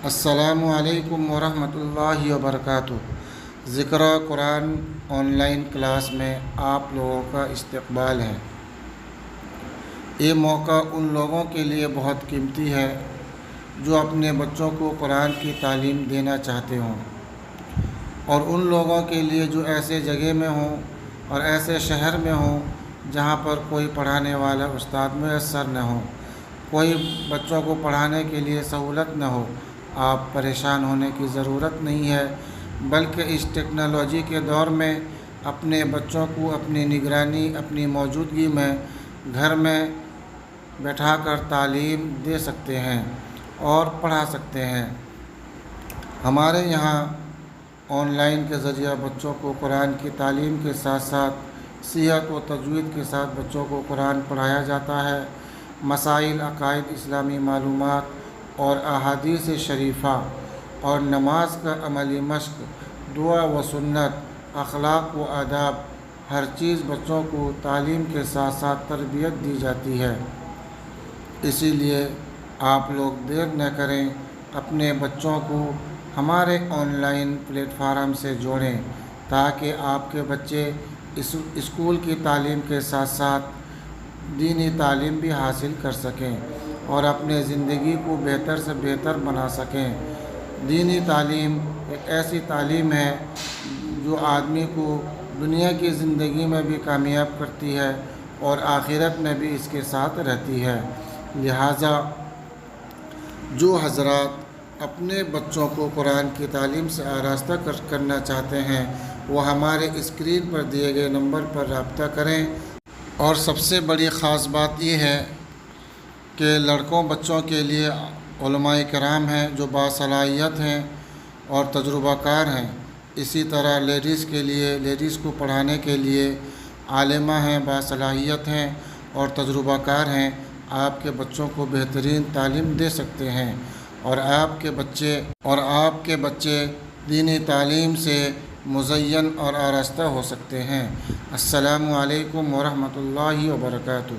السلام علیکم ورحمۃ اللہ وبرکاتہ۔ ذکر قرآن آن لائن کلاس میں آپ لوگوں کا استقبال ہے۔ یہ موقع ان لوگوں کے لیے بہت قیمتی ہے جو اپنے بچوں کو قرآن کی تعلیم دینا چاہتے ہوں، اور ان لوگوں کے لیے جو ایسے جگہ میں ہوں اور ایسے شہر میں ہوں جہاں پر کوئی پڑھانے والا استاد میسر نہ ہو، کوئی بچوں کو پڑھانے کے لیے سہولت نہ ہو۔ آپ پریشان ہونے کی ضرورت نہیں ہے، بلکہ اس ٹیکنالوجی کے دور میں اپنے بچوں کو اپنی نگرانی، اپنی موجودگی میں گھر میں بیٹھا کر تعلیم دے سکتے ہیں اور پڑھا سکتے ہیں۔ ہمارے یہاں آن لائن کے ذریعہ بچوں کو قرآن کی تعلیم کے ساتھ ساتھ صحت و تجوید کے ساتھ بچوں کو قرآن پڑھایا جاتا ہے۔ مسائل، عقائد، اسلامی معلومات اور احادیث شریفہ اور نماز کا عملی مشق، دعا و سنت، اخلاق و آداب، ہر چیز بچوں کو تعلیم کے ساتھ ساتھ تربیت دی جاتی ہے۔ اسی لیے آپ لوگ دیر نہ کریں، اپنے بچوں کو ہمارے آن لائن پلیٹ فارم سے جوڑیں تاکہ آپ کے بچے اسکول کی تعلیم کے ساتھ ساتھ دینی تعلیم بھی حاصل کر سکیں اور اپنے زندگی کو بہتر سے بہتر بنا سکیں۔ دینی تعلیم ایک ایسی تعلیم ہے جو آدمی کو دنیا کی زندگی میں بھی کامیاب کرتی ہے اور آخرت میں بھی اس کے ساتھ رہتی ہے۔ لہٰذا جو حضرات اپنے بچوں کو قرآن کی تعلیم سے آراستہ کرنا چاہتے ہیں وہ ہمارے اسکرین پر دیے گئے نمبر پر رابطہ کریں۔ اور سب سے بڑی خاص بات یہ ہے کہ لڑکوں بچوں کے لیے علماء کرام ہیں جو باصلاحیت ہیں اور تجربہ کار ہیں۔ اسی طرح لیڈیز کے لیے، لیڈیز کو پڑھانے کے لیے عالمہ ہیں، باصلاحیت ہیں اور تجربہ کار ہیں۔ آپ کے بچوں کو بہترین تعلیم دے سکتے ہیں اور آپ کے بچے دینی تعلیم سے مزین اور آراستہ ہو سکتے ہیں۔ السلام علیکم ورحمۃ اللہ وبرکاتہ۔